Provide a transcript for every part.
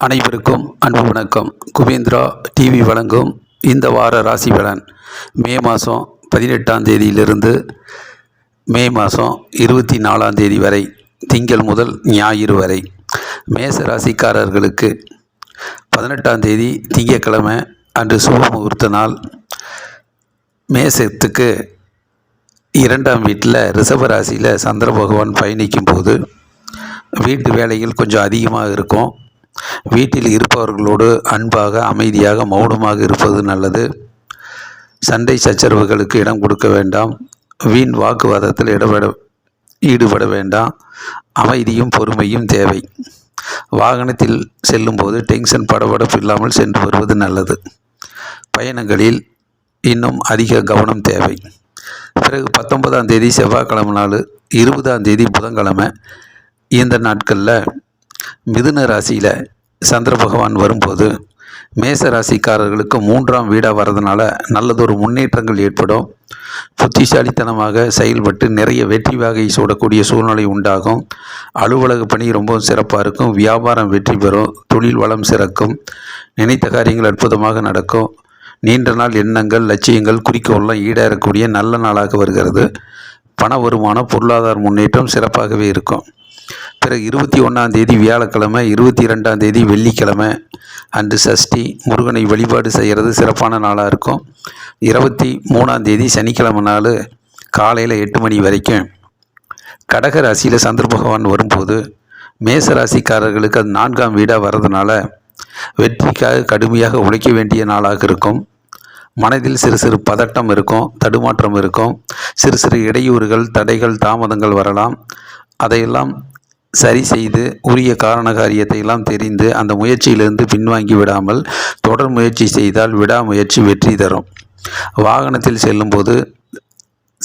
அனைவருக்கும் அன்பு வணக்கம். குபேந்திரா டிவி வழங்கும் இந்த வார ராசி பலன் மே மாதம் 18ஆம் தேதியிலிருந்து மே மாதம் 24ஆம் தேதி வரை, திங்கள் முதல் ஞாயிறு வரை. மேச ராசிக்காரர்களுக்கு 18ஆம் தேதி திங்கட்கிழமை அன்று சுப முகூர்த்த நாள். மேசத்துக்கு 2ஆம் வீட்டில் ரிஷப ராசியில் சந்திர பகவான் பயணிக்கும் போது வீட்டு வேலைகள் கொஞ்சம் அதிகமாக இருக்கும். வீட்டில் இருப்பவர்களோடு அன்பாக, அமைதியாக, மௌனமாக இருப்பது நல்லது. சண்டை சச்சரவுகளுக்கு இடம் கொடுக்க வேண்டாம். வீண் வாக்குவாதத்தில் ஈடுபட வேண்டாம். அமைதியும் பொறுமையும் தேவை. வாகனத்தில் செல்லும்போது டென்ஷன் படபடப்பு இல்லாமல் சென்று வருவது நல்லது. பயணங்களில் இன்னும் அதிக கவனம் தேவை. பிறகு 19ஆம் தேதி செவ்வாய்க்கிழமை நாள், 20ஆம் தேதி புதன்கிழமை. இந்த நாட்களில் மிதுன ராசியில் சந்திர பகவான் வரும்போது மேச ராசிக்காரர்களுக்கு 3ஆம் வீடாக வர்றதுனால நல்லதொரு முன்னேற்றங்கள் ஏற்படும். புத்திசாலித்தனமாக செயல்பட்டு நிறைய வெற்றி வாகை சூடக்கூடிய சூழ்நிலை உண்டாகும். அலுவலக பணி ரொம்பவும் சிறப்பாக இருக்கும். வியாபாரம் வெற்றி பெறும். தொழில் வளம் சிறக்கும். நினைத்த காரியங்கள் அற்புதமாக நடக்கும். நீண்ட நாள் எண்ணங்கள், லட்சியங்கள், குறிக்கோள்லாம் ஈடேறக்கூடிய நல்ல நாளாக வருகிறது. பண வருமானம், பொருளாதார முன்னேற்றம் சிறப்பாகவே இருக்கும். பிறகு 21ஆம் தேதி வியாழக்கிழமை, 22ஆம் தேதி வெள்ளிக்கிழமை அன்று சஷ்டி. முருகனை வழிபாடு செய்கிறது சிறப்பான நாளாக இருக்கும். 23ஆம் தேதி சனிக்கிழமை நாள் காலையில் 8 மணி வரைக்கும் கடக ராசியில் சந்திர பகவான் வரும்போது மேச ராசிக்காரர்களுக்கு அது 4ஆம் வீடாக வர்றதுனால வெற்றிக்காக கடுமையாக உழைக்க வேண்டிய நாளாக இருக்கும். மனதில் சிறு சிறு பதட்டம் இருக்கும், தடுமாற்றம் இருக்கும். சிறு சிறு இடையூறுகள், தடைகள், தாமதங்கள் வரலாம். அதையெல்லாம் சரி செய்து உரிய காரண காரியத்தை எல்லாம் தெரிந்து அந்த முயற்சியிலிருந்து பின்வாங்கி விடாமல் தொடர் முயற்சி செய்தால் விடாமுயற்சி வெற்றி தரும். வாகனத்தில் செல்லும்போது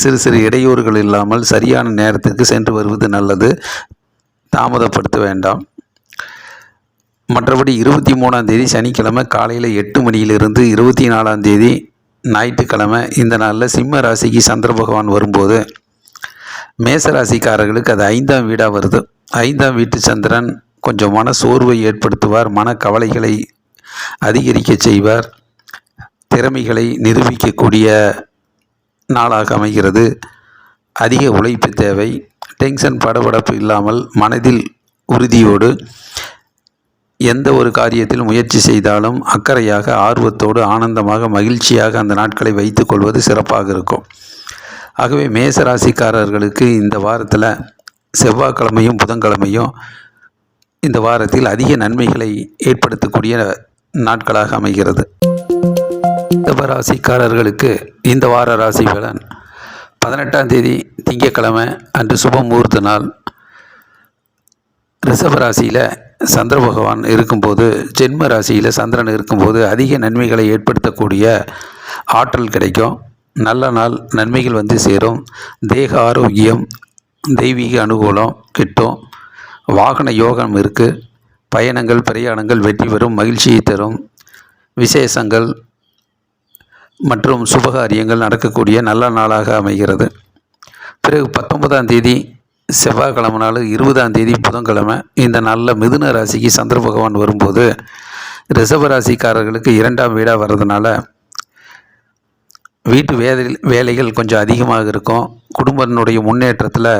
சிறு சிறு இடையூறுகள் இல்லாமல் சரியான நேரத்துக்கு சென்று வருவது நல்லது. தாமதப்படுத்த வேண்டாம். மற்றபடி 23ஆம் தேதி சனிக்கிழமை காலையில் 8 மணியிலிருந்து 24ஆம் தேதி ஞாயிற்றுக்கிழமை இந்த நாளில் சிம்ம ராசிக்கு சந்திர பகவான் வரும்போது மேசராசிக்காரர்களுக்கு அது 5ஆம் வீடாக வருது. 5ஆம் வீட்டு சந்திரன் கொஞ்சம் மன சோர்வை ஏற்படுத்துவார். மன கவலைகளை அதிகரிக்க செய்வார். திறமைகளை நிரூபிக்கக்கூடிய நாளாக அமைகிறது. அதிக உழைப்பு தேவை. டென்ஷன் படபடப்பு இல்லாமல் மனதில் உறுதியோடு எந்த ஒரு காரியத்தில் முயற்சி செய்தாலும் அக்கறையாக, ஆர்வத்தோடு, ஆனந்தமாக, மகிழ்ச்சியாக அந்த நாட்களை வைத்து கொள்வது சிறப்பாக இருக்கும். ஆகவே மேசராசிக்காரர்களுக்கு இந்த வாரத்தில் செவ்வாய்க்கிழமையும் புதன்கிழமையும் இந்த வாரத்தில் அதிக நன்மைகளை ஏற்படுத்தக்கூடிய நாட்களாக அமைகிறது. ரிஷபராசிக்காரர்களுக்கு இந்த வார ராசி பலன் 18ஆம் தேதி திங்கட்கிழமை அன்று சுப முகூர்த்த நாள். ரிஷபராசியில் சந்திர பகவான் இருக்கும்போது, ஜென்ம ராசியில் சந்திரன் இருக்கும்போது அதிக நன்மைகளை ஏற்படுத்தக்கூடிய ஆற்றல் கிடைக்கும். நல்ல நாள், நன்மைகள் வந்து சேரும். தேக ஆரோக்கியம், தெய்வீக அனுகூலம் கிட்டும். வாகன யோகம் இருக்குது. பயணங்கள், பிரயாணங்கள் வெற்றி பெறும், மகிழ்ச்சியை தரும். விசேஷங்கள் மற்றும் சுபகாரியங்கள் நடக்கக்கூடிய நல்ல நாளாக அமைகிறது. பிறகு 19ஆம் தேதி செவ்வாய்க்கிழமை நாள், 20ஆம் தேதி புதன்கிழமை இந்த நாளில் மிதுன ராசிக்கு சந்திர பகவான் வரும்போது ரிஷப ராசிக்காரர்களுக்கு 2ஆம் வீடாக வர்றதுனால வீட்டு வேலைகள் கொஞ்சம் அதிகமாக இருக்கும். குடும்பத்தினுடைய முன்னேற்றத்தில்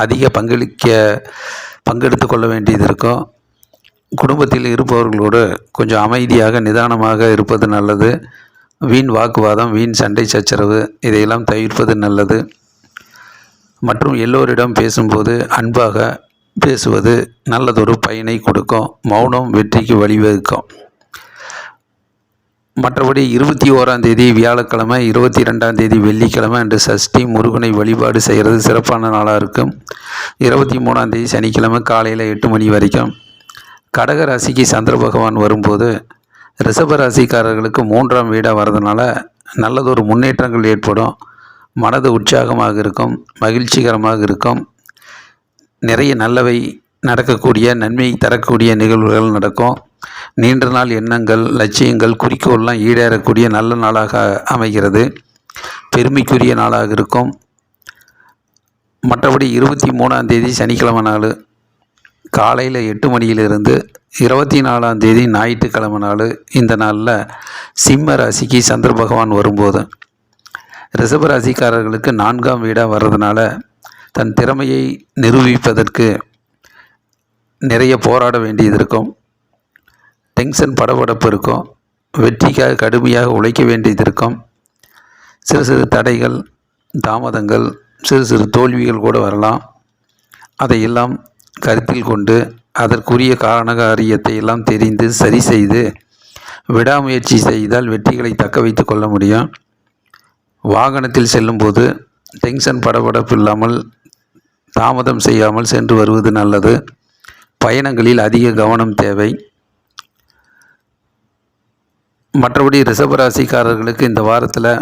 அதிக பங்கெடுத்து கொள்ள வேண்டியது இருக்கும். குடும்பத்தில் இருப்பவர்களோடு கொஞ்சம் அமைதியாக, நிதானமாக இருப்பது நல்லது. வீண் வாக்குவாதம், வீண் சண்டை சச்சரவு இதையெல்லாம் தவிர்ப்பது நல்லது. மற்றும் எல்லோரிடம் பேசும்போது அன்பாக பேசுவது நல்லதொரு பயனை கொடுக்கும். மௌனம் வெற்றிக்கு வழிவகுக்கும். மற்றபடி 21ஆம் தேதி வியாழக்கிழமை, 22ஆம் தேதி வெள்ளிக்கிழமை அன்று சஷ்டி. முருகனை வழிபாடு செய்கிறது சிறப்பான நாளாக இருக்கும். 23ஆம் தேதி சனிக்கிழமை காலையில் 8 மணி வரைக்கும் கடக ராசிக்கு சந்திர பகவான் வரும்போது ரிஷப ராசிக்காரர்களுக்கு 3ஆம் வீடாக வர்றதுனால நல்லதொரு முன்னேற்றங்கள் ஏற்படும். மனது உற்சாகமாக இருக்கும், மகிழ்ச்சிகரமாக இருக்கும். நிறைய நல்லவை நடக்கக்கூடிய, நன்மை தரக்கூடிய நிகழ்வுகள் நடக்கும். நீண்ட நாள் எண்ணங்கள், லட்சியங்கள், குறிக்கோள்லாம் ஈடேறக்கூடிய நல்ல நாளாக அமைகிறது. பெருமைக்குரிய நாளாக இருக்கும். மற்றபடி 23ஆம் தேதி சனிக்கிழமை நாள் காலையில் 8 மணியிலிருந்து 24ஆம் தேதி ஞாயிற்றுக்கிழமை நாள் இந்த நாளில் சிம்ம ராசிக்கு சந்திர பகவான் வரும்போது ரிஷபராசிக்காரர்களுக்கு 4ஆம் வீடாக வர்றதுனால தன் திறமையை நிரூபிப்பதற்கு நிறைய போராட வேண்டியது இருக்கும். டென்ஷன் படபடப்பு இருக்கும். வெற்றிக்காக கடுமையாக உழைக்க வேண்டியது இருக்கும். சிறு சிறு தடைகள், தாமதங்கள், சிறு சிறு தோல்விகள் கூட வரலாம். அதையெல்லாம் கருத்தில் கொண்டு அதற்குரிய காரண காரியத்தை எல்லாம் தெரிந்து சரி செய்து விடாமுயற்சி செய்தால் வெற்றிகளை தக்க வைத்து கொள்ள முடியும். வாகனத்தில் செல்லும்போது டென்ஷன் படபடப்பு இல்லாமல் தாமதம் செய்யாமல் சென்று வருவது நல்லது. பயணங்களில் அதிக கவனம் தேவை. மற்றபடி ரிஷபராசிக்காரர்களுக்கு இந்த வாரத்தில்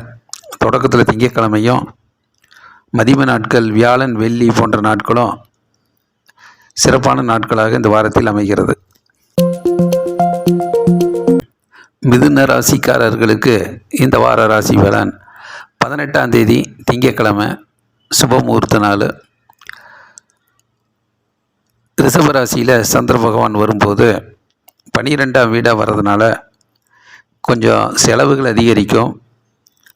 தொடக்கத்தில் திங்கட்கிழமையும் மதிய நாட்கள் வியாழன் வெள்ளி போன்ற நாட்களும் சிறப்பான நாட்களாக இந்த வாரத்தில் அமைகிறது. மிதுன ராசிக்காரர்களுக்கு இந்த வார ராசி பலன் 18ஆம் தேதி திங்கட்கிழமை சுபமுகூர்த்த நாள். ரிஷபராசியில் சந்திர பகவான் வரும்போது 12ஆம் வீடாக வர்றதுனால கொஞ்சம் செலவுகள் அதிகரிக்கும்.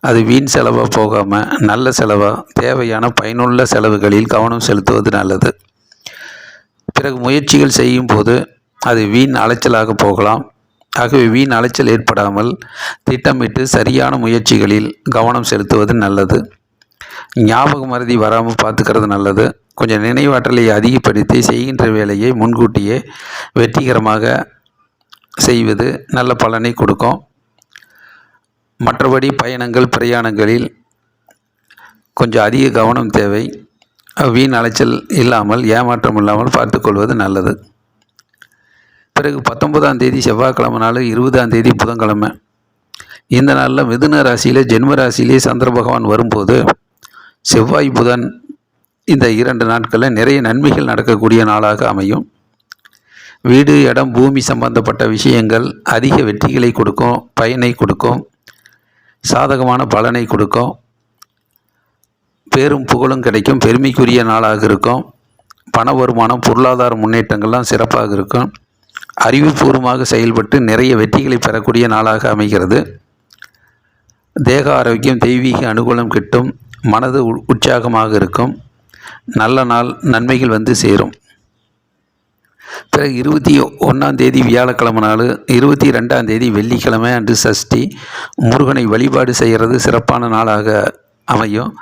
அது வீண் செலவாக போகாமல் நல்ல செலவாக தேவையான பயனுள்ள செலவுகளில் கவனம் செலுத்துவது நல்லது. பிறகு முயற்சிகள் செய்யும் போது அது வீண் அலைச்சலாக போகலாம். ஆகவே வீண் அலைச்சல் ஏற்படாமல் திட்டமிட்டு சரியான முயற்சிகளில் கவனம் செலுத்துவது நல்லது. ஞாபக மறதி வராமல் பார்த்துக்கிறது நல்லது. கொஞ்சம் நினைவாற்றலை அதிகப்படுத்தி செய்கின்ற வேலையை முன்கூட்டியே வெற்றிகரமாக செய்வது நல்ல பலனை கொடுக்கும். மற்றபடி பயணங்கள் பிரயாணங்களில் கொஞ்சம் அதிக கவனம் தேவை. வீண் அலைச்சல் இல்லாமல் ஏமாற்றம் இல்லாமல் பார்த்துக்கொள்வது நல்லது. பிறகு 19ஆம் தேதி செவ்வாய்க்கிழமை நாள், 20ஆம் தேதி புதன்கிழமை. இந்த நாளில் மிதுன ராசியில் ஜென்ம ராசியிலே சந்திர பகவான் வரும்போது செவ்வாய் புதன் இந்த 2 நாட்களில் நிறைய நன்மைகள் நடக்கக்கூடிய நாளாக அமையும். வீடு, இடம், பூமி சம்பந்தப்பட்ட விஷயங்கள் அதிக வெற்றிகளை கொடுக்கும், பயனை கொடுக்கும், சாதகமான பலனை கொடுக்கும். பேரும் புகழும் கிடைக்கும், பெருமைக்குரிய நாளாக இருக்கும். பண வருமானம், பொருளாதார முன்னேற்றங்கள்லாம் சிறப்பாக இருக்கும். அறிவுபூர்வமாக செயல்பட்டு நிறைய வெற்றிகளை பெறக்கூடிய நாளாக அமைகிறது. தேக ஆரோக்கியம், தெய்வீக அனுகூலம் கிட்டும். மனது உற்சாகமாக இருக்கும். நல்ல நாள், நன்மைகள் வந்து சேரும். பிறகு 21ஆம் தேதி வியாழக்கிழமை நாள், 22ஆம் தேதி வெள்ளிக்கிழமை அன்று சஷ்டி. முருகனை வழிபாடு செய்கிறது சிறப்பான நாளாக அமையும்.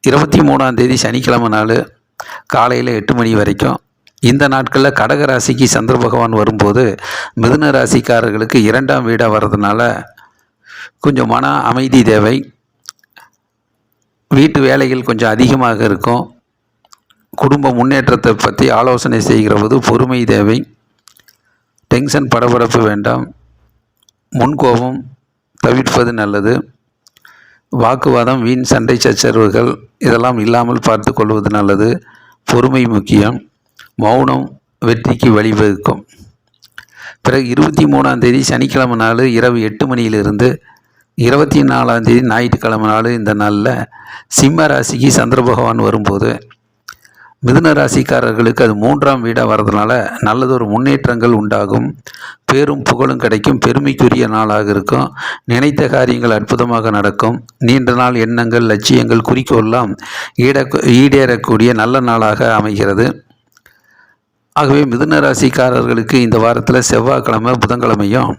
23ஆம் தேதி சனிக்கிழமை நாள் காலையில் 8 மணி வரைக்கும். இந்த நாட்களில் கடக ராசிக்கு சந்திர பகவான் வரும்போது மிதுன ராசிக்காரர்களுக்கு 2ஆம் வீடாக வர்றதுனால கொஞ்சம் மன அமைதி தேவை. வீட்டு வேலைகள் கொஞ்சம் அதிகமாக இருக்கும். குடும்ப முன்னேற்றத்தை பற்றி ஆலோசனை செய்கிற போது பொறுமை தேவை. டென்ஷன் படபடப்பு வேண்டாம். முன்கோபம் தவிர்ப்பது நல்லது. வாக்குவாதம், வீண் சண்டை சச்சரவுகள் இதெல்லாம் இல்லாமல் பார்த்து கொள்வது நல்லது. பொறுமை முக்கியம். மௌனம் வெற்றிக்கு வழிவகுக்கும். பிறகு 23ஆம் தேதி சனிக்கிழமை நாள் இரவு 8 மணியிலிருந்து 24ஆம் தேதி ஞாயிற்றுக்கிழமை நாள் இந்த நாளில் சிம்ம ராசிக்கு சந்திர பகவான் வரும்போது மிதுன ராசிக்காரர்களுக்கு அது 3ஆம் வீடாக வர்றதுனால நல்லதொரு முன்னேற்றங்கள் உண்டாகும். பேரும் புகழும் கிடைக்கும். பெருமைக்குரிய நாளாக இருக்கும். நினைத்த காரியங்கள் அற்புதமாக நடக்கும். நீண்ட நாள் எண்ணங்கள், லட்சியங்கள், குறிக்கோள்லாம் ஈடேறக்கூடிய நல்ல நாளாக அமைகிறது. ஆகவே மிதுன ராசிக்காரர்களுக்கு இந்த வாரத்தில் செவ்வாய்க்கிழமை, புதன்கிழமையும்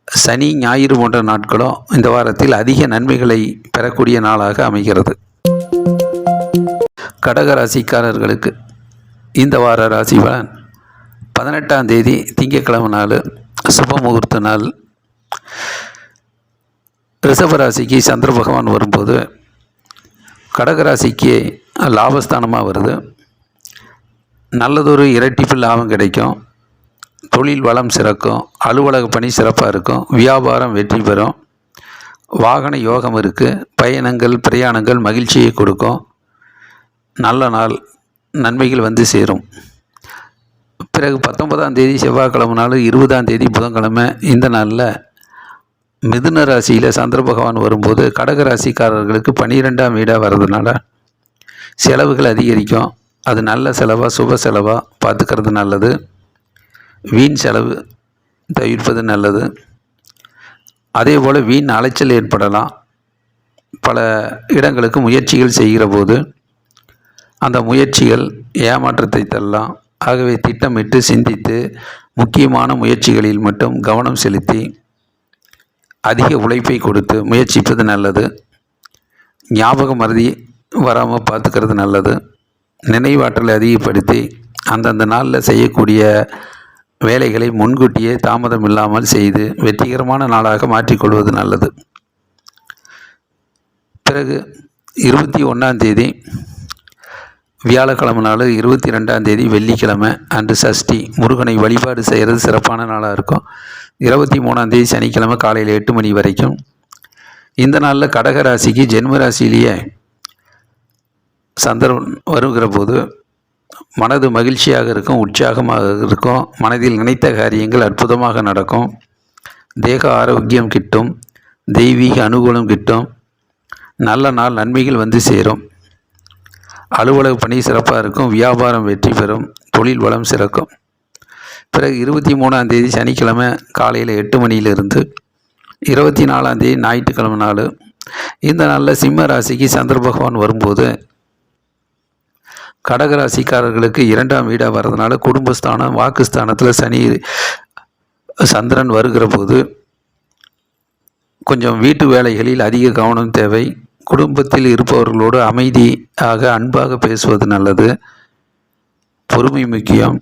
சனி, ஞாயிறு போன்ற நாட்களும் இந்த வாரத்தில் அதிக நன்மைகளை பெறக்கூடிய நாளாக அமைகிறது. கடக ராசிக்காரர்களுக்கு இந்த வார ராசி பலன் 18ஆம் தேதி திங்கட்கிழமை நாள் சுபமுகூர்த்த நாள். ரிஷபராசிக்கு சந்திர பகவான் வரும்போது கடகராசிக்கு லாபஸ்தானமாக வருது. நல்லதொரு இரட்டிப்பு லாபம் கிடைக்கும். தொழில் வளம் சிறக்கும். அலுவலக பணி சிறப்பாக இருக்கும். வியாபாரம் வெற்றி பெறும். வாகன யோகம் இருக்குது. பயணங்கள் பிரயாணங்கள் மகிழ்ச்சியை கொடுக்கும். நல்ல நாள், நன்மைகள் வந்து சேரும். பிறகு 19ஆம் தேதி செவ்வாய்க்கிழமை நாள், 20ஆம் தேதி புதன்கிழமை இந்த நாளில் மிதுன ராசியில் சந்திர பகவான் வரும்போது கடக ராசிக்காரர்களுக்கு 12ஆம் வீடாக வர்றதுனால செலவுகள் அதிகரிக்கும். அது நல்ல செலவாக சுப செலவாக பார்த்துக்கிறது நல்லது. வீண் செலவு தவிர்ப்பது நல்லது. அதே போல் வீண் அலைச்சல் ஏற்படலாம். பல இடங்களுக்கு முயற்சிகள் செய்கிற போது அந்த முயற்சிகள் ஏமாற்றத்தை தரலாம். ஆகவே திட்டமிட்டு சிந்தித்து முக்கியமான முயற்சிகளில் மட்டும் கவனம் செலுத்தி அதிக உழைப்பை கொடுத்து முயற்சிப்பது நல்லது. ஞாபக மறதி வராமல் பார்த்துக்கிறது நல்லது. நினைவாற்றலை அதிகப்படுத்தி அந்தந்த நாளில் செய்யக்கூடிய வேலைகளை முன்கூட்டியே தாமதம் இல்லாமல் செய்து வெற்றிகரமான நாளாக மாற்றிக்கொள்வது நல்லது. பிறகு 21ஆம் தேதி வியாழக்கிழமை நாள், 22ஆம் தேதி வெள்ளிக்கிழமை அன்று சஷ்டி, முருகனை வழிபாடு செய்கிறது சிறப்பான நாளாக இருக்கும். 23ஆம் தேதி சனிக்கிழமை காலையில் 8 மணி வரைக்கும். இந்த நாளில் கடகராசிக்கு ஜென்மராசிலேயே சந்திரன் வருகிற போது மனது மகிழ்ச்சியாக இருக்கும், உற்சாகமாக இருக்கும். மனதில் நினைத்த காரியங்கள் அற்புதமாக நடக்கும். தேக ஆரோக்கியம் கிட்டும், தெய்வீக அனுகூலம் கிட்டும். நல்ல நாள், நன்மைகள் வந்து சேரும். அலுவலக பணி சிறப்பாக இருக்கும். வியாபாரம் வெற்றி பெறும். தொழில் வளம் சிறக்கும். பிறகு 23ஆம் தேதி சனிக்கிழமை காலையில் 8 மணியிலிருந்து 24ஆம் தேதி ஞாயிற்றுக்கிழமை நாள். இந்த நாளில் சிம்ம ராசிக்கு சந்திர பகவான் வரும்போது கடகராசிக்காரர்களுக்கு 2ஆம் வீடாக வர்றதுனால குடும்பஸ்தானம், வாக்குஸ்தானத்தில் சந்திரன் வருகிற போது கொஞ்சம் வீட்டு வேலைகளில் அதிக கவனம் தேவை. குடும்பத்தில் இருப்பவர்களோடு அமைதியாக அன்பாக பேசுவது நல்லது. பொறுமை முக்கியம்.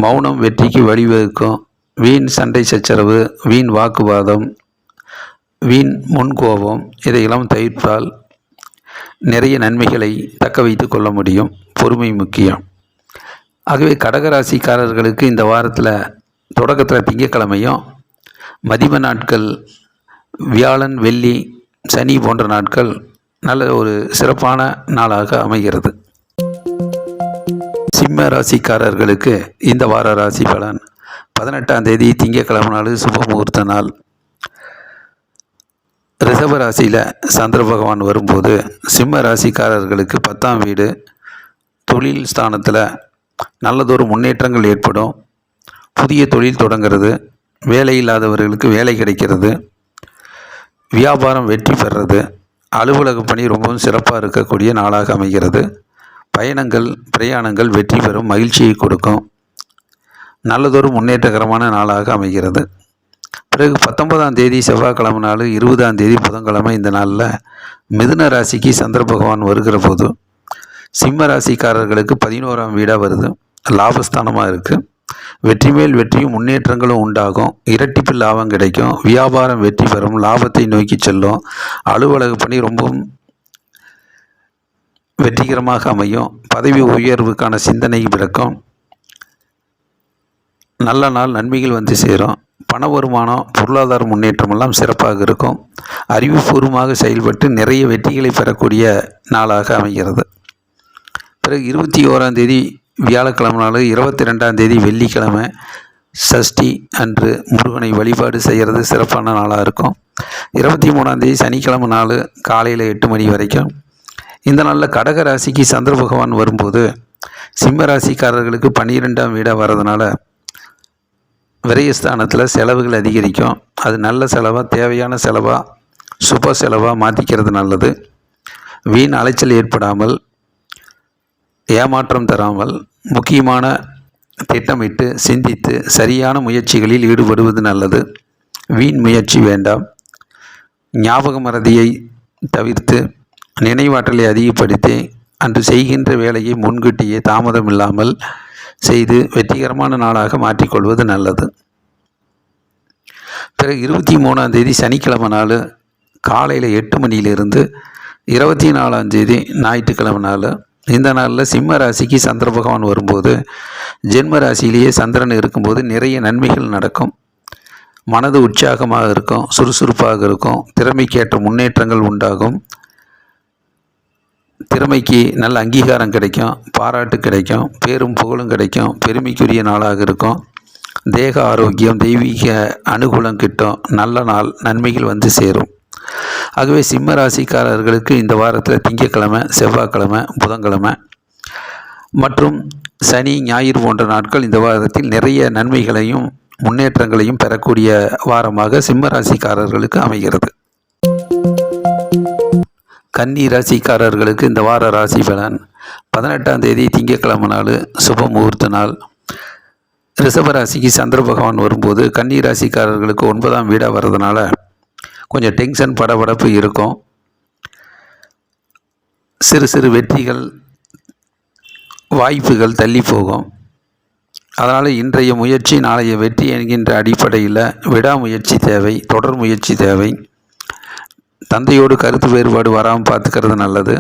மௌனம் வெற்றிக்கு வழிவகுக்கும். வீண் சண்டை சச்சரவு, வீண் வாக்குவாதம், வீண் முன்கோபம் இதையெல்லாம் தவிர்த்தால் நிறைய நன்மைகளை தக்க வைத்து கொள்ள முடியும். பொறுமை முக்கியம். ஆகவே கடகராசிக்காரர்களுக்கு இந்த வாரத்தில் தொடக்கத்தில் திங்கட்கிழமையும், மதிய நாட்கள் வியாழன், வெள்ளி, சனி போன்ற நாட்கள் நல்ல ஒரு சிறப்பான நாளாக அமைகிறது. சிம்ம ராசிக்காரர்களுக்கு இந்த வார ராசி பலன். 18ஆம் தேதி திங்கட்கிழமை நாள் சுபமுகூர்த்த நாள். ரிஷப ராசியில் சந்திர பகவான் வரும்போது சிம்ம ராசிக்காரர்களுக்கு 10ஆம் வீடு, தொழில் ஸ்தானத்தில் நல்லதொரு முன்னேற்றங்கள் ஏற்படும். புதிய தொழில் தொடங்கிறது. வேலை இல்லாதவர்களுக்கு வேலை கிடைக்கிறது. வியாபாரம் வெற்றி பெறுறது. அலுவலக பணி ரொம்பவும் சிறப்பாக இருக்கக்கூடிய நாளாக அமைகிறது. பயணங்கள், பிரயாணங்கள் வெற்றி பெறும், மகிழ்ச்சியை கொடுக்கும். நல்லதொரு முன்னேற்றகரமான நாளாக அமைகிறது. பிறகு 19ஆம் தேதி செவ்வாய்க்கிழமை நாள், 20ஆம் தேதி புதன்கிழமை இந்த நாளில் மிதுன ராசிக்கு சந்திர பகவான் வருகிற போது சிம்ம ராசிக்காரர்களுக்கு 11ஆம் வீடாக வருது. லாபஸ்தானமாக இருக்குது. வெற்றி மேல் வெற்றியும் முன்னேற்றங்களும் உண்டாகும். இரட்டிப்பு லாபம் கிடைக்கும். வியாபாரம் வெற்றி பெறும். லாபத்தை நோக்கி செல்லும். அலுவலக பணி ரொம்பவும் வெற்றிகரமாக அமையும். பதவி உயர்வுக்கான சிந்தனை பிறக்கும். நல்ல நாள், நன்மைகள் வந்து சேரும். பண வருமானம், பொருளாதார முன்னேற்றமெல்லாம் சிறப்பாக இருக்கும். அறிவுபூர்வமாக செயல்பட்டு நிறைய வெற்றிகளை பெறக்கூடிய நாளாக அமைகிறது. பிறகு 21ஆம் தேதி வியாழக்கிழமை நாள், 22ஆம் தேதி வெள்ளிக்கிழமை சஷ்டி அன்று முருகனை வழிபாடு செய்கிறது சிறப்பான நாளாக இருக்கும். 23ஆம் தேதி சனிக்கிழமை நாள் காலையில் 8 மணி வரைக்கும். இந்த நாளில் கடக ராசிக்கு சந்திர பகவான் வரும்போது சிம்ம ராசிக்காரர்களுக்கு 12ஆம் வீடாக வர்றதுனால விரயஸ்தானத்தில் செலவுகள் அதிகரிக்கும். அது நல்ல செலவாக, தேவையான செலவாக, சுப செலவாக மாற்றிக்கிறது நல்லது. வீண் அலைச்சல் ஏற்படாமல், ஏமாற்றம் தராமல் முக்கியமான திட்டமிட்டு சிந்தித்து சரியான முயற்சிகளில் ஈடுபடுவது நல்லது. வீண் முயற்சி வேண்டாம். ஞாபக மறதியை தவிர்த்து நினைவாற்றலை அதிகப்படுத்தி அன்று செய்கின்ற வேலையை முன்கூட்டியே தாமதம் இல்லாமல் செய்து வெற்றிகரமான நாளாக மாற்றிக்கொள்வது நல்லது. பிறகு 23ஆம் தேதி சனிக்கிழமை நாள் காலையில் 8 மணியிலிருந்து 24ஆம் தேதி ஞாயிற்றுக்கிழமை நாள். இந்த நாளில் சிம்ம ராசிக்கு சந்திர பகவான் வரும்போது ஜென்ம ராசியிலேயே சந்திரன் இருக்கும்போது நிறைய நன்மைகள் நடக்கும். மனது உற்சாகமாக இருக்கும். சுறுசுறுப்பாக இருக்கும். திறமைக்கேற்ற முன்னேற்றங்கள் உண்டாகும். திறமைக்கு நல்ல அங்கீகாரம் கிடைக்கும். பாராட்டு கிடைக்கும். பேரும் புகழும் கிடைக்கும். பெருமைக்குரிய நாளாக இருக்கும். தேக ஆரோக்கியம், தெய்வீக அனுகூலம் கிட்டும். நல்ல நாள், நன்மைகள் வந்து சேரும். ஆகவே சிம்ம ராசிக்காரர்களுக்கு இந்த வாரத்தில் திங்கட்கிழமை, செவ்வாய்க்கிழமை, புதன்கிழமை மற்றும் சனி, ஞாயிறு போன்ற நாட்கள் இந்த வாரத்தில் நிறைய நன்மைகளையும் முன்னேற்றங்களையும் பெறக்கூடிய வாரமாக சிம்ம ராசிக்காரர்களுக்கு அமைகிறது. கன்னி ராசிக்காரர்களுக்கு இந்த வார ராசி பலன். 18ஆம் தேதி திங்கட்கிழமை நாள், சுப முகூர்த்த நாள். ரிஷபராசிக்கு சந்திர பகவான் வரும்போது கன்னி ராசிக்காரர்களுக்கு 9ஆம் வீடாக வர்றதுனால கொஞ்சம் டென்ஷன், படபடப்பு இருக்கும். சிறு சிறு வெற்றிகள், வாய்ப்புகள் தள்ளி போகும். அதனால் இன்றைய முயற்சி நாளைய வெற்றி என்கின்ற அடிப்படையில் விடாமுயற்சி தேவை, தொடர் முயற்சி தேவை. தந்தையோடு கருத்து வேறுபாடு வராமல் பார்த்துக்கிறது நல்லது.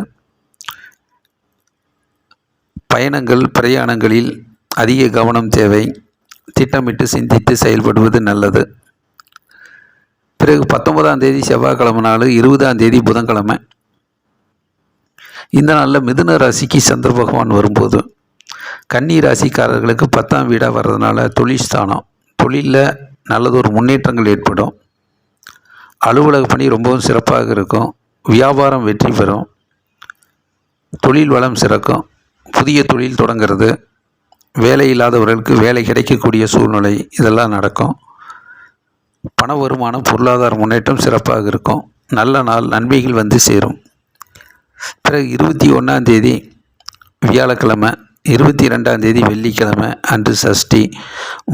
பயணங்கள், பிரயாணங்களில் அதிக கவனம் தேவை. திட்டமிட்டு சிந்தித்து செயல்படுவது நல்லது. பிறகு 19ஆம் தேதி செவ்வாய்க்கிழமை நாள், 20ஆம் தேதி புதன்கிழமை. இந்த நாளில் மிதுன ராசிக்கு சந்திர பகவான் வரும்போது கன்னி ராசிக்காரர்களுக்கு 10ஆம் வீடாக வர்றதுனால தொழில்ஸ்தானம், தொழிலில் நல்லதொரு முன்னேற்றங்கள் ஏற்படும். அலுவலக பணி ரொம்பவும் சிறப்பாக இருக்கும். வியாபாரம் வெற்றி பெறும். தொழில் வளம் சிறக்கும். புதிய தொழில் தொடங்கிறது, வேலை இல்லாதவர்களுக்கு வேலை கிடைக்கக்கூடிய சூழ்நிலை, இதெல்லாம் நடக்கும். பண வருமானம், பொருளாதார முன்னேற்றம் சிறப்பாக இருக்கும். நல்ல நாள், நன்மைகள் வந்து சேரும். பிறகு 21ஆம் தேதி வியாழக்கிழமை, 22ஆம் தேதி வெள்ளிக்கிழமை அன்று சஷ்டி.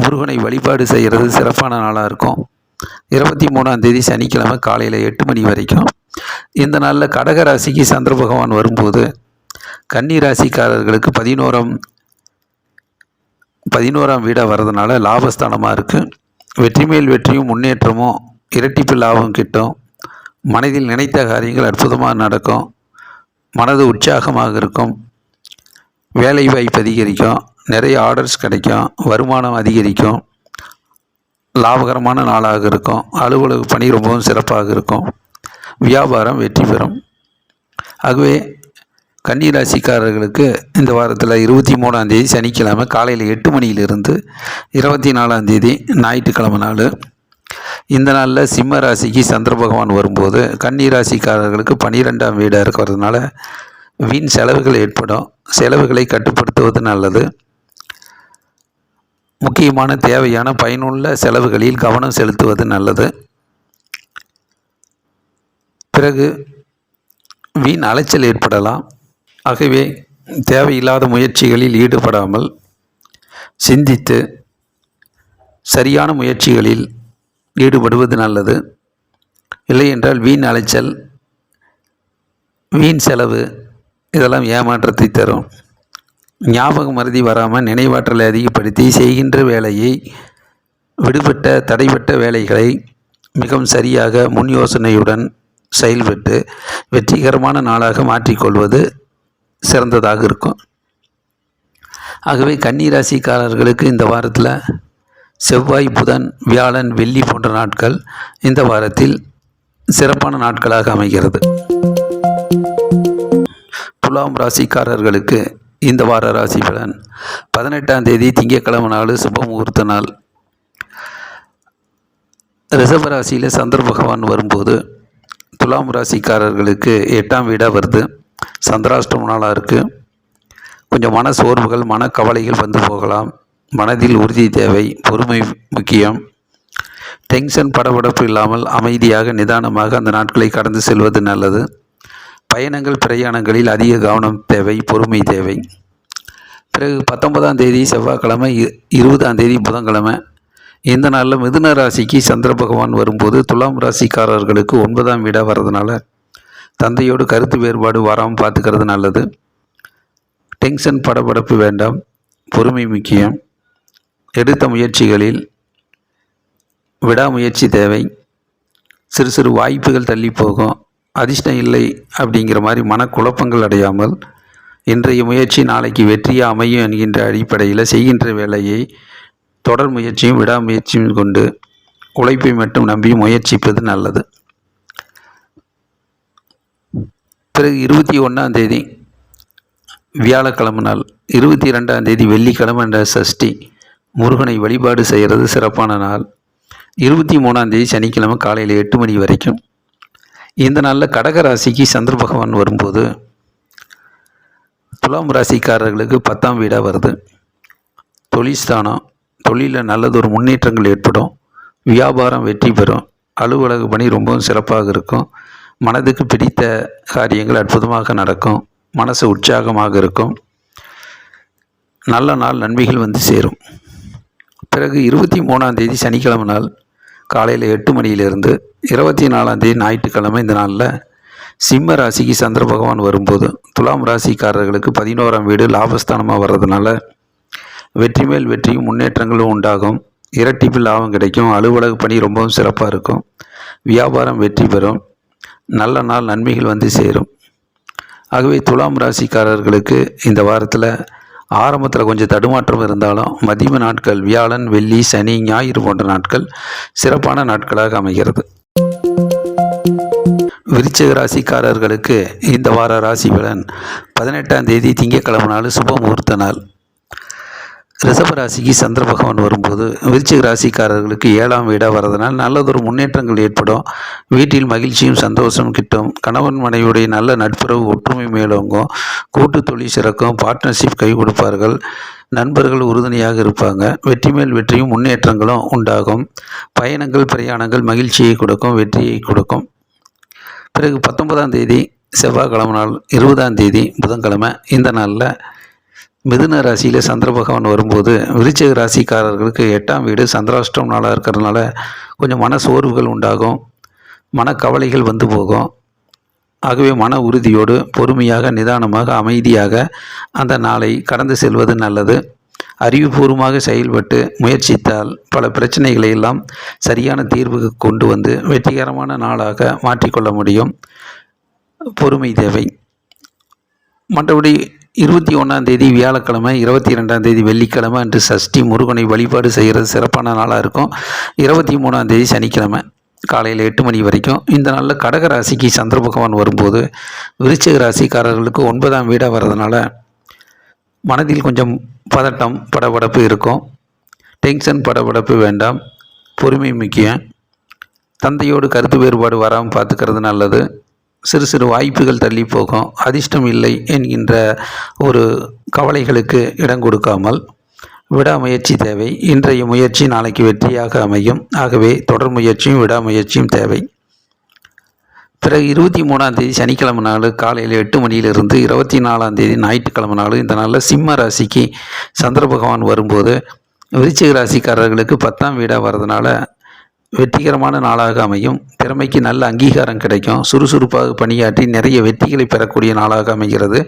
முருகனை வழிபாடு செய்கிறது சிறப்பான நாளாக இருக்கும். 23ஆம் தேதி சனிக்கிழமை காலையில் 8 மணி வரைக்கும். இந்த நாளில் கடக ராசிக்கு சந்திர பகவான் வரும்போது கன்னி ராசிக்காரர்களுக்கு 11ஆம் வீடாக வர்றதுனால லாபஸ்தானமாக இருக்குது. வெற்றி மேல் வெற்றியும் முன்னேற்றமும், இரட்டிப்பு லாபம் கிட்டும். மனதில் நினைத்த காரியங்கள் அற்புதமாக நடக்கும். மனது உற்சாகமாக இருக்கும். வேலை வாய்ப்பு அதிகரிக்கும். நிறைய ஆர்டர்ஸ் கிடைக்கும். வருமானம் அதிகரிக்கும். லாபகரமான நாளாக இருக்கும். அலுவலக பணி ரொம்பவும் சிறப்பாக இருக்கும். வியாபாரம் வெற்றி பெறும். ஆகவே கன்னிராசிக்காரர்களுக்கு இந்த வாரத்தில் 23ஆம் தேதி சனிக்கிழமை காலையில் 8 மணியிலிருந்து 24ஆம் தேதி ஞாயிற்றுக்கிழமை நாள். இந்த நாளில் சிம்ம ராசிக்கு சந்திர பகவான் வரும்போது கன்னிராசிக்காரர்களுக்கு 12ஆம் வீடாக இருக்கிறதுனால வீண் செலவுகள் ஏற்படும். செலவுகளை கட்டுப்படுத்துவது நல்லது. முக்கியமான தேவையான பயனுள்ள செலவுகளில் கவனம் செலுத்துவது நல்லது. பிறகு வீண் அலைச்சல் ஏற்படலாம். ஆகவே தேவையில்லாத முயற்சிகளில் ஈடுபடாமல் சிந்தித்து சரியான முயற்சிகளில் ஈடுபடுவது நல்லது. இல்லையென்றால் வீண் அலைச்சல், வீண் செலவு இதெல்லாம் ஏமாற்றத்தை தரும். ஞாபக மறதி வராமல் நினைவாற்றலை அதிகப்படுத்தி செய்கின்ற வேலையை, விடுபட்ட தடைப்பட்ட வேலைகளை மிகவும் சரியாக முன் யோசனையுடன் செயல்பட்டு வெற்றிகரமான நாளாக மாற்றிக்கொள்வது சிறந்ததாக இருக்கும். ஆகவே கன்னிராசிக்காரர்களுக்கு இந்த வாரத்தில் செவ்வாய், புதன், வியாழன், வெள்ளி போன்ற நாட்கள் இந்த வாரத்தில் சிறப்பான நாட்களாக அமைகிறது. துலாம் ராசிக்காரர்களுக்கு இந்த வார ராசி பலன். 18ஆம் தேதி திங்கட்கிழமை நாள், சுப முகூர்த்த நாள். ரிஷபராசியில் சந்திர பகவான் வரும்போது துலாம் ராசிக்காரர்களுக்கு 8ஆம் வீடாக வருது. சந்திராஷ்டம நாளாக இருக்குது. கொஞ்சம் மன சோர்வுகள், மனக்கவலைகள் வந்து போகலாம். மனதில் உறுதி தேவை, பொறுமை முக்கியம். டென்ஷன், படபடப்பு இல்லாமல் அமைதியாக நிதானமாக அந்த நாட்களை கடந்து செல்வது நல்லது. பயணங்கள், பிரயாணங்களில் அதிக கவனம் தேவை, பொறுமை தேவை. பிறகு 19ஆம் தேதி செவ்வாய்க்கிழமை, 20ஆம் தேதி புதன்கிழமை. இந்த நாளில் மிதுன ராசிக்கு சந்திர பகவான் வரும்போது துலாம் ராசிக்காரர்களுக்கு 9ஆம் வீடாக வர்றதுனால தந்தையோடு கருத்து வேறுபாடு வராமல் பார்த்துக்கிறது நல்லது. டென்ஷன், படபடப்பு வேண்டாம், பொறுமை முக்கியம். எடுத்த முயற்சிகளில் விடாமுயற்சி தேவை. சிறு சிறு வாய்ப்புகள் தள்ளி போகும். அதிர்ஷ்டம் இல்லை அப்படிங்கிற மாதிரி மனக்குழப்பங்கள் அடையாமல் இன்றைய முயற்சி நாளைக்கு வெற்றியாக அமையும் என்கின்ற அடிப்படையில் செய்கின்ற வேலையை தொடர் முயற்சியும் விடாமுயற்சியும் கொண்டு உழைப்பை மட்டும் நம்பி முயற்சிப்பது நல்லது. பிறகு 21ஆம் தேதி வியாழக்கிழமை நாள், 22ஆம் தேதி வெள்ளிக்கிழமை என்ற சஷ்டி. முருகனை வழிபாடு செய்கிறது சிறப்பான நாள். 23ஆம் தேதி சனிக்கிழமை காலையில் 8 மணி வரைக்கும். இந்த நாளில் கடக ராசிக்கு சந்திர பகவான் வரும்போது துலாம் ராசிக்காரர்களுக்கு 10ஆம் வீடாக வருது. தொழில் ஸ்தானம். தொழிலில் நல்லதொரு முன்னேற்றங்கள் ஏற்படும். வியாபாரம் வெற்றி பெறும். அலுவலக பணி ரொம்பவும் சிறப்பாக இருக்கும். மனதுக்கு பிடித்த காரியங்கள் அற்புதமாக நடக்கும். மனசு உற்சாகமாக இருக்கும். நல்ல நாள் நன்மைகள் வந்து சேரும். பிறகு 23ஆம் தேதி சனிக்கிழமை நாள் காலையில் 8 மணியிலிருந்து 24ஆம் தேதி ஞாயிற்றுக்கிழமை இந்த நாளில் சிம்ம ராசிக்கு சந்திர பகவான் வரும்போது துலாம் ராசிக்காரர்களுக்கு 11ஆம் வீடு லாபஸ்தானமாக வர்றதுனால வெற்றி மேல் வெற்றியும் முன்னேற்றங்களும் உண்டாகும். இரட்டிப்பு லாபம் கிடைக்கும். அலுவலக பணி ரொம்பவும் சிறப்பாக இருக்கும். வியாபாரம் வெற்றி பெறும். நல்ல நாள் நன்மைகள் வந்து சேரும். ஆகவே துலாம் ராசிக்காரர்களுக்கு இந்த வாரத்தில் ஆரம்பத்தில் கொஞ்சம் தடுமாற்றம் இருந்தாலும் மதிய நாட்கள் வியாழன், வெள்ளி, சனி, ஞாயிறு போன்ற நாட்கள் சிறப்பான நாட்களாக அமைகிறது. விருச்சிக ராசிக்காரர்களுக்கு இந்த வார ராசி பலன் 18ஆம் தேதி திங்கட்கிழமை நாள் சுப முகூர்த்த நாள். ரிஷப ராசிக்கு சந்திர பகவான் வரும்போது விருச்சிக ராசிக்காரர்களுக்கு 7ஆம் வீடாக வர்றதுனால் நல்லதொரு முன்னேற்றங்கள் ஏற்படும். வீட்டில் மகிழ்ச்சியும் சந்தோஷம் கிட்டும். கணவன் மனைவியுடைய நல்ல நட்புறவு ஒற்றுமை மேலோங்கும். கூட்டு தொழில் சிறக்கும். பார்ட்னர்ஷிப் கை கொடுப்பார்கள். நண்பர்கள் உறுதுணையாக இருப்பாங்க. வெற்றி மேல் வெற்றியும் முன்னேற்றங்களும் உண்டாகும். பயணங்கள் பிரயாணங்கள் மகிழ்ச்சியை கொடுக்கும். வெற்றியை கொடுக்கும். பிறகு 19ஆம் தேதி செவ்வாய்க்கிழமை நாள் 20ஆம் தேதி புதன்கிழமை இந்த நாளில் மிதுன ராசியில் சந்திர பகவான் வரும்போது விருச்சிக ராசிக்காரர்களுக்கு 8ஆம் வீடு சந்திராஷ்டமம் நாளாக இருக்கிறதுனால கொஞ்சம் மன சோர்வுகள் உண்டாகும். மனக்கவலைகள் வந்து போகும். ஆகவே மன உறுதியோடு பொறுமையாக நிதானமாக அமைதியாக அந்த நாளை கடந்து செல்வது நல்லது. அறிவுபூர்வமாக செயல்பட்டு முயற்சித்தால் பல பிரச்சனைகளை எல்லாம் சரியான தீர்வுக்கு கொண்டு வந்து வெற்றிகரமான நாளாக மாற்றிக்கொள்ள முடியும். பொறுமை தேவை. மற்றபடி 21ஆம் தேதி வியாழக்கிழமை, 22ஆம் தேதி வெள்ளிக்கிழமை அன்று சஷ்டி முருகனை வழிபாடு செய்கிறது சிறப்பான நாளாக இருக்கும். 23ஆம் தேதி சனிக்கிழமை காலையில் 8 மணி வரைக்கும் இந்த நாளில் கடக ராசிக்கு சந்திர பகவான் வரும்போது விருச்சிக ராசிக்காரர்களுக்கு 9ஆம் வீடாக வர்றதுனால மனதில் கொஞ்சம் பதட்டம் படபடப்பு இருக்கும். டென்ஷன் படபடப்பு வேண்டாம். பொறுமை முக்கியம். தந்தையோடு கருத்து வேறுபாடு வராமல் பார்த்துக்கிறது நல்லது. சிறு சிறு வாய்ப்புகள் தள்ளி போகும். அதிர்ஷ்டம் இல்லை என்கின்ற ஒரு கவலைகளுக்கு இடம் கொடுக்காமல் விடாமுயற்சி தேவை. இன்றைய முயற்சி நாளைக்கு வெற்றியாக அமையும். ஆகவே தொடர் முயற்சியும் விடாமுயற்சியும் தேவை. பிறகு 23ஆம் தேதி சனிக்கிழமை நாள் காலையில் 8 மணியிலிருந்து 24ஆம் தேதி ஞாயிற்றுக்கிழமை நாள் இந்த நாளில் சிம்ம ராசிக்கு சந்திர பகவான் வரும்போது விருச்சிக ராசிக்காரர்களுக்கு 10ஆம் வீடாக வர்றதுனால வெற்றிகரமான நாளாக அமையும். திறமைக்கு நல்ல அங்கீகாரம் கிடைக்கும். சுறுசுறுப்பாக பணியாற்றி நிறைய வெற்றிகளை பெறக்கூடிய நாளாக அமைகிறது.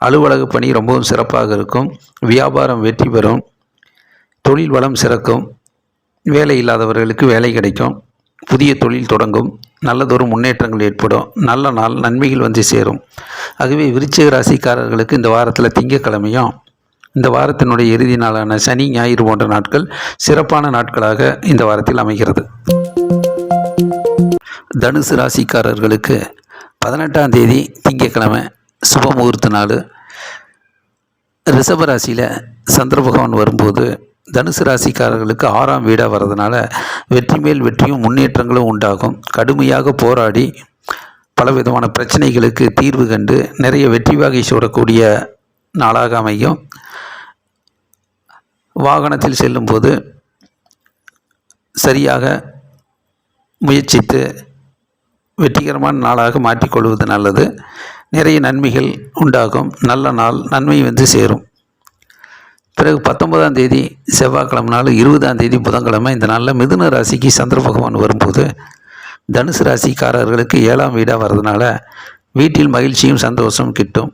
அலுவலக பணி ரொம்பவும் சிறப்பாக இருக்கும். வியாபாரம் வெற்றி பெறும். தொழில் வளம் சிறக்கும். வேலை இல்லாதவர்களுக்கு வேலை கிடைக்கும். புதிய தொழில் தொடங்கும். நல்லதொரு முன்னேற்றங்கள் ஏற்படும். நல்ல நாள் நன்மைகள் வந்து சேரும். ஆகவே விருச்சிக ராசிக்காரர்களுக்கு இந்த வாரத்தில் திங்கட்கிழமையும் இந்த வாரத்தினுடைய இறுதி நாளான சனி ஞாயிறு போன்ற நாட்கள் சிறப்பான நாட்களாக இந்த வாரத்தில் அமைகிறது. தனுசு ராசிக்காரர்களுக்கு 18ஆம் தேதி திங்கட்கிழமை சுப முகூர்த்த நாள். ரிஷப ராசியில் சந்திர பகவான் வரும்போது தனுசு ராசிக்காரர்களுக்கு 6ஆம் வீடாக வர்றதுனால வெற்றி மேல் வெற்றியும் முன்னேற்றங்களும் உண்டாகும். கடுமையாக போராடி பலவிதமான பிரச்சனைகளுக்கு தீர்வு கண்டு நிறைய வெற்றி வகை சூடக்கூடிய நாளாக அமையும். வாகனத்தில் செல்லும்போது சரியாக முயற்சித்து வெற்றிகரமான நாளாக மாற்றிக்கொள்வது நல்லது. நிறைய நன்மைகள் உண்டாகும். நல்ல நாள் நன்மை வந்து சேரும். பிறகு 19ஆம் தேதி செவ்வாய்க்கிழமை நாள் 20ஆம் தேதி புதன்கிழமை இந்த நாளில் மிதுன ராசிக்கு சந்திர பகவான் வரும்போது தனுசு ராசிக்காரர்களுக்கு 7ஆம் வீடாக வர்றதுனால வீட்டில் மகிழ்ச்சியும் சந்தோஷம் கிட்டும்.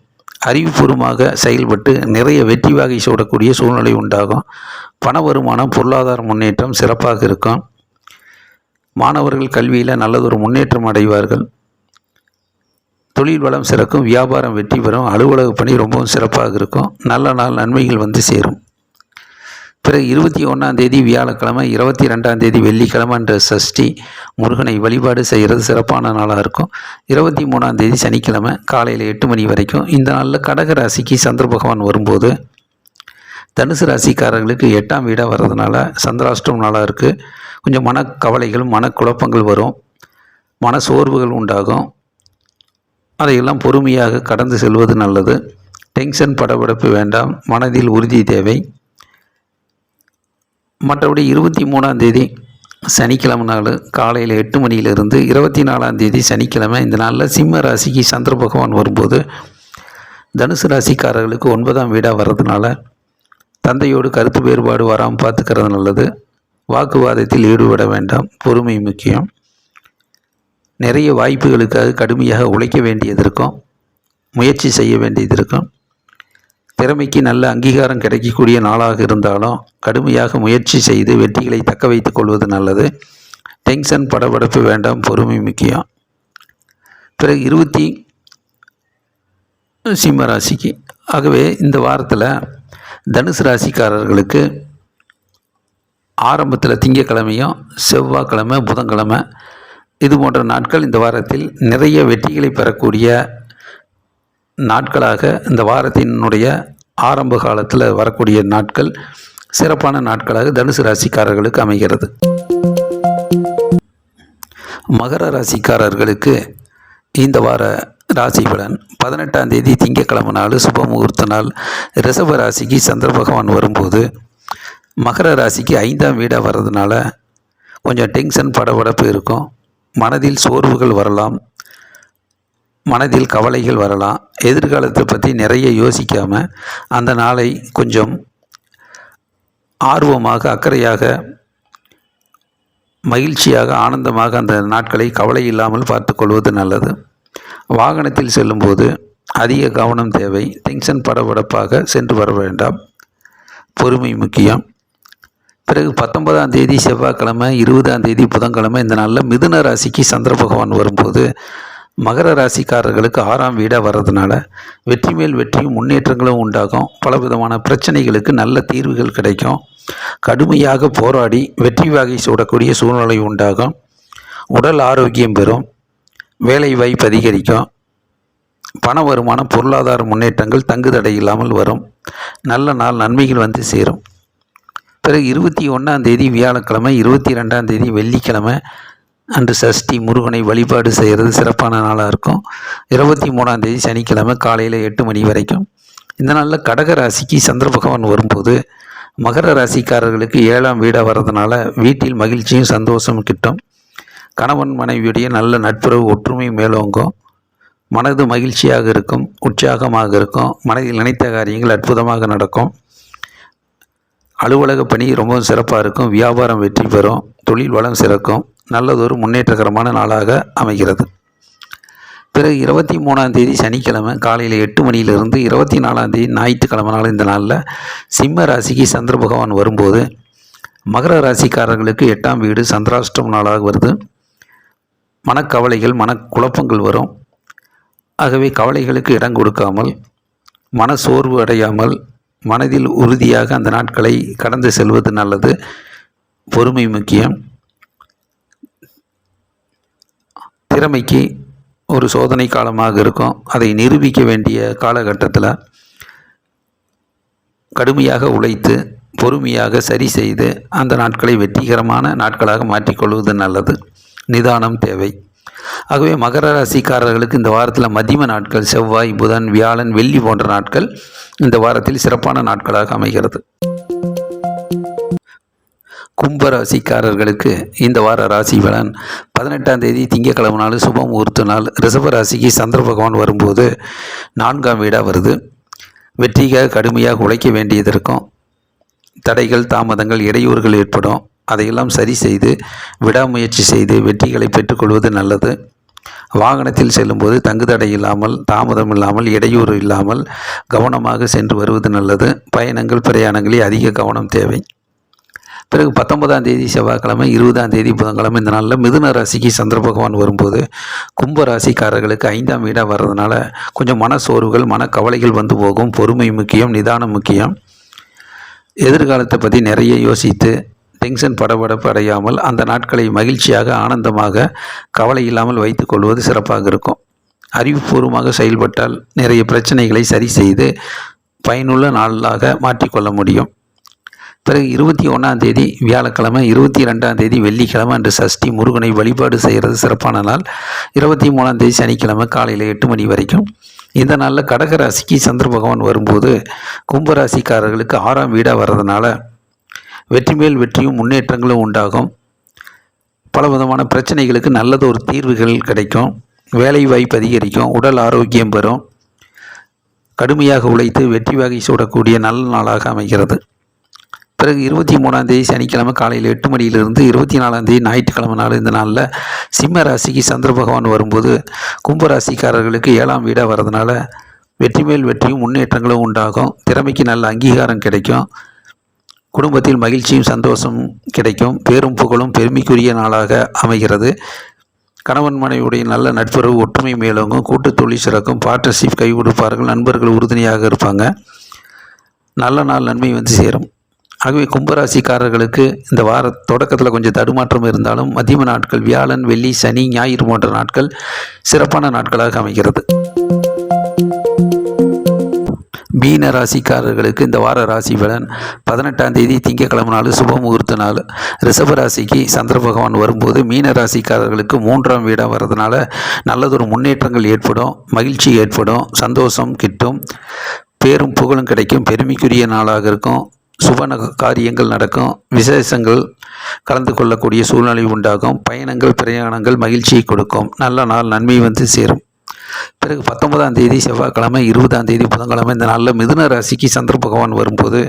அறிவுபூர்வமாக செயல்பட்டு நிறைய வெற்றி வகை சூடக்கூடிய சூழ்நிலை உண்டாகும். பண வருமானம் பொருளாதார முன்னேற்றம் சிறப்பாக இருக்கும். மாணவர்கள் கல்வியில் நல்லதொரு முன்னேற்றம் அடைவார்கள். தொழில் வளம் சிறக்கும். வியாபாரம் வெற்றி பெறும். அலுவலக பணி ரொம்பவும் சிறப்பாக இருக்கும். நல்ல நாள் நன்மைகள் வந்து சேரும். பிறகு 21ஆம் தேதி வியாழக்கிழமை, 22ஆம் தேதி வெள்ளிக்கிழமை என்ற சஷ்டி முருகனை வழிபாடு செய்கிறது சிறப்பான நாளாக இருக்கும். 23ஆம் தேதி சனிக்கிழமை காலையில் 8 மணி வரைக்கும் இந்த நாளில் கடக ராசிக்கு சந்திர பகவான் வரும்போது தனுசு ராசிக்காரர்களுக்கு 8ஆம் வீடாக வர்றதுனால சந்திராஷ்டமம் நாளாக இருக்குது. கொஞ்சம் மனக்கவலைகள் மனக்குழப்பங்கள் வரும். மன சோர்வுகள் உண்டாகும். அதையெல்லாம் பொறுமையாக கடந்து செல்வது நல்லது. டென்ஷன் படபடப்பு வேண்டாம், மனதில் உறுதி தேவை. மற்றபடி 23ஆம் தேதி சனிக்கிழமை நாள் காலையில் 8 மணியிலிருந்து 24ஆம் தேதி சனிக்கிழமை இந்த நாளில் சிம்ம ராசிக்கு சந்திர பகவான் வரும்போது தனுசு ராசிக்காரர்களுக்கு 9ஆம் வீடாக வர்றதுனால தந்தையோடு கருத்து வேறுபாடு வராமல் பார்த்துக்கிறது நல்லது. வாக்குவாதத்தில் ஈடுபட வேண்டாம், பொறுமை முக்கியம். நிறைய வாய்ப்புகளுக்காக கடுமையாக உழைக்க வேண்டியது இருக்கும், முயற்சி செய்ய வேண்டியது இருக்கும். திறமைக்கு நல்ல அங்கீகாரம் கிடைக்கக்கூடிய நாளாக இருந்தாலும் கடுமையாக முயற்சி செய்து வெற்றிகளை தக்க வைத்துக் கொள்வது நல்லது. டென்ஷன் படபடப்பு வேண்டாம், பொறுமை முக்கியம். பிறகு சிம்ம ராசிக்கு ஆகவே இந்த வாரத்தில் தனுசு ராசிக்காரர்களுக்கு ஆரம்பத்தில் திங்கக்கிழமையும் செவ்வாய்க்கிழமை புதன்கிழமை இது போன்ற நாட்கள் இந்த வாரத்தில் நிறைய வெற்றிகளை பெறக்கூடிய நாட்களாக இந்த வாரத்தினுடைய ஆரம்ப காலத்தில் வரக்கூடிய நாட்கள் சிறப்பான நாட்களாக தனுசு ராசிக்காரர்களுக்கு அமைகிறது. மகர ராசிக்காரர்களுக்கு இந்த வார ராசி பலன் 18ஆம் தேதி திங்கக்கிழமை நாள் சுப முகூர்த்த நாள் ரிஷப ராசிக்கு சந்திர பகவான் வரும்போது மகர ராசிக்கு 5ஆம் வீடாக வர்றதுனால கொஞ்சம் டென்ஷன் படபடப்பு இருக்கும், மனதில் சோர்வுகள் வரலாம், மனதில் கவலைகள் வரலாம். எதிர்காலத்தை பற்றி நிறைய யோசிக்காமல் அந்த நாளை கொஞ்சம் ஆர்வமாக அக்கறையாக மகிழ்ச்சியாக ஆனந்தமாக அந்த நாட்களை கவலை இல்லாமல் பார்த்து கொள்வது நல்லது. வாகனத்தில் செல்லும்போது அதிக கவனம் தேவை, டென்ஷன் படபடப்பாக சென்று வர வேண்டாம், பொறுமை முக்கியம். பிறகு 19ஆம் தேதி செவ்வாய்க்கிழமை 20ஆம் தேதி புதன்கிழமை இந்த நாளில் மிதுன ராசிக்கு சந்திர பகவான் வரும்போது மகர ராசிக்காரர்களுக்கு 6ஆம் வீடாக வர்றதுனால வெற்றி மேல் வெற்றியும் முன்னேற்றங்களும் உண்டாகும். பலவிதமான பிரச்சனைகளுக்கு நல்ல தீர்வுகள் கிடைக்கும். கடுமையாக போராடி வெற்றி வாகை சூடக்கூடிய சூழ்நிலை உண்டாகும். உடல் ஆரோக்கியம் பெறும், வேலை வாய்ப்பு அதிகரிக்கும், பண வருமானம் பொருளாதார முன்னேற்றங்கள் தங்குதடை இல்லாமல் வரும். நல்ல நாள் நன்மைகள் வந்து சேரும். பிறகு 21ஆம் தேதி வியாழக்கிழமை 22ஆம் தேதி வெள்ளிக்கிழமை அன்று சஷ்டி முருகனை வழிபாடு செய்கிறது சிறப்பான நாளாக இருக்கும். 23ஆம் தேதி சனிக்கிழமை காலையில் 8 மணி வரைக்கும். இந்த நாளில் கடக ராசிக்கு சந்திர பகவான் வரும்போது மகர ராசிக்காரர்களுக்கு 7ஆம் வீடாக வர்றதுனால வீட்டில் மகிழ்ச்சியும் சந்தோஷமும் கிட்டும். கணவன் மனைவியுடைய நல்ல நட்புறவு ஒற்றுமை மேலோங்கும். மனது மகிழ்ச்சியாக இருக்கும், உற்சாகமாக இருக்கும். மனதில் நினைத்த காரியங்கள் அற்புதமாக நடக்கும். அலுவலக பணி ரொம்பவும் சிறப்பாக இருக்கும். வியாபாரம் வெற்றி பெறும், தொழில் வளம் சிறக்கும். நல்லதொரு முன்னேற்றகரமான நாளாக அமைகிறது. பிறகு 23ஆம் தேதி சனிக்கிழமை காலையில் 8 மணியிலிருந்து 24ஆம் தேதி ஞாயிற்றுக்கிழமை நாள் இந்த நாளில் சிம்ம ராசிக்கு சந்திர பகவான் வரும்போது மகர ராசிக்காரர்களுக்கு 8ஆம் வீடு சந்திராஷ்டம நாளாக வருது. மனக்கவலைகள் மனக்குழப்பங்கள் வரும். ஆகவே கவலைகளுக்கு இடம் கொடுக்காமல் மன சோர்வு அடையாமல் மனதில் உறுதியாக அந்த நாட்களை கடந்து செல்வது நல்லது. பொறுமை முக்கியம். திறமைக்கு ஒரு சோதனை காலமாக இருக்கும். அதை நிரூபிக்க வேண்டிய காலகட்டத்தில் கடுமையாக உழைத்து பொறுமையாக சரி செய்து அந்த நாட்களை வெற்றிகரமான நாட்களாக மாற்றிக்கொள்வது நல்லது. நிதானம் தேவை. ஆகவே மகர ராசிக்காரர்களுக்கு இந்த வாரத்தில் மதிம நாட்கள் செவ்வாய் புதன் வியாழன் வெள்ளி போன்ற நாட்கள் இந்த வாரத்தில் சிறப்பான நாட்களாக அமைகிறது. கும்பராசிக்காரர்களுக்கு இந்த வார ராசி பலன் 18ஆம் தேதி திங்கக்கிழமை நாள் சுப முகூர்த்த நாள் ரிஷப ராசிக்கு சந்திர பகவான் வரும்போது 4ஆம் வீடாக வருது. வெற்றிக்காக கடுமையாக உழைக்க வேண்டியது இருக்கும். தடைகள் தாமதங்கள் இடையூறுகள் ஏற்படும். அதையெல்லாம் சரி செய்து விடாமுயற்சி செய்து வெற்றிகளை பெற்றுக்கொள்வது நல்லது. வாகனத்தில் செல்லும்போது தங்குதடை இல்லாமல் தாமதம் இல்லாமல் இடையூறு இல்லாமல் கவனமாக சென்று வருவது நல்லது. பயணங்கள் பிரயாணங்களில் அதிக கவனம் தேவை. பிறகு 19ஆம் தேதி செவ்வாய்க்கிழமை 20ஆம் தேதி புதன்கிழமை இந்த நாளில் மிதுன ராசிக்கு சந்திர பகவான் வரும்போது கும்ப ராசிக்காரர்களுக்கு 5ஆம் வீடாக வர்றதுனால கொஞ்சம் மன சோர்வுகள் மனக்கவலைகள் வந்து போகும். பொறுமை முக்கியம், நிதானம் முக்கியம். எதிர்காலத்தை பற்றி நிறைய யோசித்து டென்ஷன் படபடப்பு அடையாமல் அந்த நாட்களை மகிழ்ச்சியாக ஆனந்தமாக கவலை இல்லாமல் வைத்து கொள்வது சிறப்பாக இருக்கும். அறிவுபூர்வமாக செயல்பட்டால் நிறைய பிரச்சனைகளை சரி செய்து பயனுள்ள நாளாக மாற்றிக்கொள்ள முடியும். பிறகு 21ஆம் தேதி வியாழக்கிழமை 22ஆம் தேதி வெள்ளிக்கிழமை அன்று சஷ்டி முருகனை வழிபாடு செய்கிறது சிறப்பான நாள். 23ஆம் தேதி சனிக்கிழமை காலையில் 8 மணி வரைக்கும். இந்த நாளில் கடக ராசிக்கு சந்திர பகவான் வரும்போது கும்பராசிக்காரர்களுக்கு 6ஆம் வீடாக வர்றதுனால வெற்றி மேல் வெற்றியும் முன்னேற்றங்களும் உண்டாகும். பல விதமான பிரச்சனைகளுக்கு நல்லது ஒரு தீர்வுகள் கிடைக்கும். வேலை வாய்ப்பு அதிகரிக்கும். உடல் ஆரோக்கியம் பெறும். கடுமையாக உழைத்து வெற்றி வகை சூடக்கூடிய நல்ல நாளாக அமைகிறது. பிறகு 23ஆம் தேதி சனிக்கிழமை காலையில் 8 மணியிலிருந்து 24ஆம் தேதி ஞாயிற்றுக்கிழமை நாள் இந்த நாளில் சிம்ம ராசிக்கு சந்திர பகவான் வரும்போது கும்பராசிக்காரர்களுக்கு 7ஆம் வீடாக வர்றதுனால வெற்றி மேல் வெற்றியும் முன்னேற்றங்களும் உண்டாகும். திறமைக்கு நல்ல அங்கீகாரம் கிடைக்கும். குடும்பத்தில் மகிழ்ச்சியும் சந்தோஷம் கிடைக்கும். பேரும் புகழும் பெருமைக்குரிய நாளாக அமைகிறது. கணவன் மனைவியுடைய நல்ல நட்புறவு ஒற்றுமை மேலோங்கும். கூட்டு தொழில் சிறக்கும். பார்ட்னர்ஷிப் கை கொடுப்பார்கள். நண்பர்கள் உறுதுணையாக இருப்பாங்க. நல்ல நாள் நன்மை வந்து சேரும். ஆகவே கும்பராசிக்காரர்களுக்கு இந்த வார தொடக்கத்தில் கொஞ்சம் தடுமாற்றம் இருந்தாலும் மத்தியம நாட்கள் வியாழன், வெள்ளி, சனி, ஞாயிறு போன்ற நாட்கள் சிறப்பான நாட்களாக அமைகிறது. மீன ராசிக்காரர்களுக்கு இந்த வார ராசி பலன் 18ஆம் தேதி திங்கட்கிழமை நாள் சுப முகூர்த்த நாள். ரிஷப ராசிக்கு சந்திர பகவான் வரும்போது மீன ராசிக்காரர்களுக்கு 3ஆம் வீடாக வர்றதுனால நல்லதொரு முன்னேற்றங்கள் ஏற்படும். மகிழ்ச்சி ஏற்படும். சந்தோஷம் கிட்டும். பேரும் புகழும் கிடைக்கும். பெருமைக்குரிய நாளாக இருக்கும். சுப காரியங்கள் நடக்கும். விசேஷங்கள் கலந்து கொள்ளக்கூடிய சூழ்நிலை உண்டாகும். பயணங்கள் பிரயாணங்கள் மகிழ்ச்சியை கொடுக்கும். நல்ல நாள் நன்மை வந்து சேரும். பிறகு 19ஆம் தேதி செவ்வாய்க்கிழமை, 20ஆம் தேதி புதன்கிழமை இந்த நாளில் மிதுன ராசிக்கு சந்திர பகவான் வரும்போது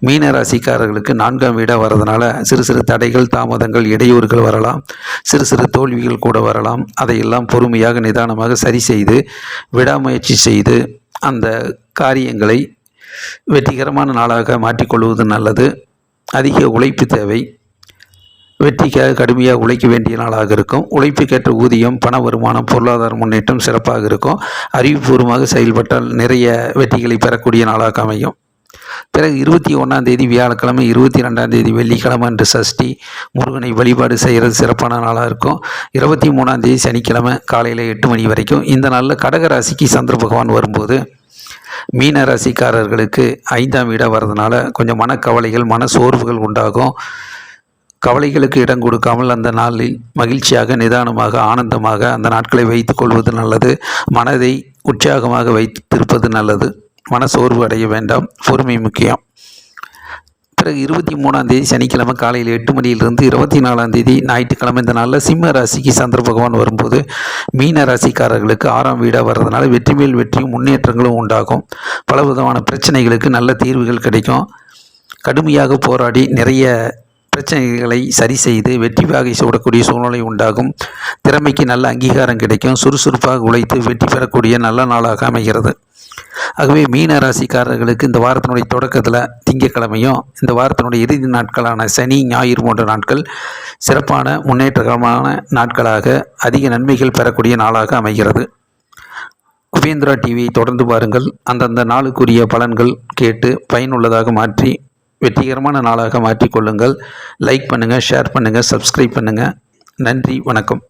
மீன ராசிக்காரர்களுக்கு 4ஆம் வீடாக வர்றதுனால சிறு சிறு தடைகள், தாமதங்கள், இடையூறுகள் வரலாம். சிறு சிறு தோல்விகள் கூட வரலாம். அதையெல்லாம் பொறுமையாக நிதானமாக சரி செய்து விடாமுயற்சி செய்து அந்த காரியங்களை வெற்றிகரமான நாளாக மாற்றிக்கொள்வது நல்லது. அதிக உழைப்பு தேவை. வெற்றிக்காக கடுமையாக உழைக்க வேண்டிய நாளாக இருக்கும். உழைப்புக்கேற்ற ஊதியம், பண வருமானம், பொருளாதார முன்னேற்றம் சிறப்பாக இருக்கும். அறிவுபூர்வமாக செயல்பட்டால் நிறைய வெற்றிகளை பெறக்கூடிய நாளாக அமையும். பிறகு 21ஆம் தேதி வியாழக்கிழமை, 22ஆம் தேதி வெள்ளிக்கிழமை அன்று சஷ்டி முருகனை வழிபாடு செய்கிறது சிறப்பான நாளாக இருக்கும். 23ஆம் தேதி சனிக்கிழமை காலையில் 8 மணி வரைக்கும் இந்த நாளில் கடக ராசிக்கு சந்திர பகவான் வரும்போது மீன ராசிக்காரர்களுக்கு 5ஆம் வீடாக வர்றதுனால கொஞ்சம் மனக்கவலைகள், மன சோர்வுகள் உண்டாகும். கவலைகளுக்கு இடம் கொடுக்காமல் அந்த நாளில் மகிழ்ச்சியாக, நிதானமாக, ஆனந்தமாக அந்த நாட்களை வைத்து கொள்வது நல்லது. மனதை உற்சாகமாக வைத்திருப்பது நல்லது. மன சோர்வு அடைய வேண்டாம். பொறுமை முக்கியம். பிறகு 23ஆம் தேதி சனிக்கிழமை காலையில் 8 மணியிலிருந்து 24ஆம் தேதி ஞாயிற்றுக்கிழமை இந்த நாளில் சிம்ம ராசிக்கு சந்திர பகவான் வரும்போது மீன ராசிக்காரர்களுக்கு 6ஆம் வீடாக வர்றதுனால வெற்றி மேல் வெற்றியும் முன்னேற்றங்களும் உண்டாகும். பல விதமான பிரச்சனைகளுக்கு நல்ல தீர்வுகள் கிடைக்கும். கடுமையாக போராடி நிறைய பிரச்சனைகளை சரி செய்து வெற்றி வாகை சூடக்கூடிய சூழ்நிலை உண்டாகும். திறமைக்கு நல்ல அங்கீகாரம் கிடைக்கும். சுறுசுறுப்பாக உழைத்து வெற்றி பெறக்கூடிய நல்ல நாளாக அமைகிறது. ஆகவே மீன ராசிக்காரர்களுக்கு இந்த வாரத்தினுடைய தொடக்கத்தில் திங்கட்கிழமையும் இந்த வாரத்தினுடைய இறுதி நாட்களான சனி, ஞாயிறு போன்ற நாட்கள் சிறப்பான முன்னேற்றகரமான நாட்களாக அதிக நன்மைகள் பெறக்கூடிய நாளாக அமைகிறது. குபேந்திரா டிவியை தொடர்ந்து பாருங்கள். அந்தந்த நாளுக்குரிய பலன்கள் கேட்டு பயனுள்ளதாக மாற்றி வெற்றிகரமான நாளாக மாற்றிக்கொள்ளுங்கள். லைக் பண்ணுங்கள், ஷேர் பண்ணுங்கள், சப்ஸ்கிரைப் பண்ணுங்கள். நன்றி, வணக்கம்.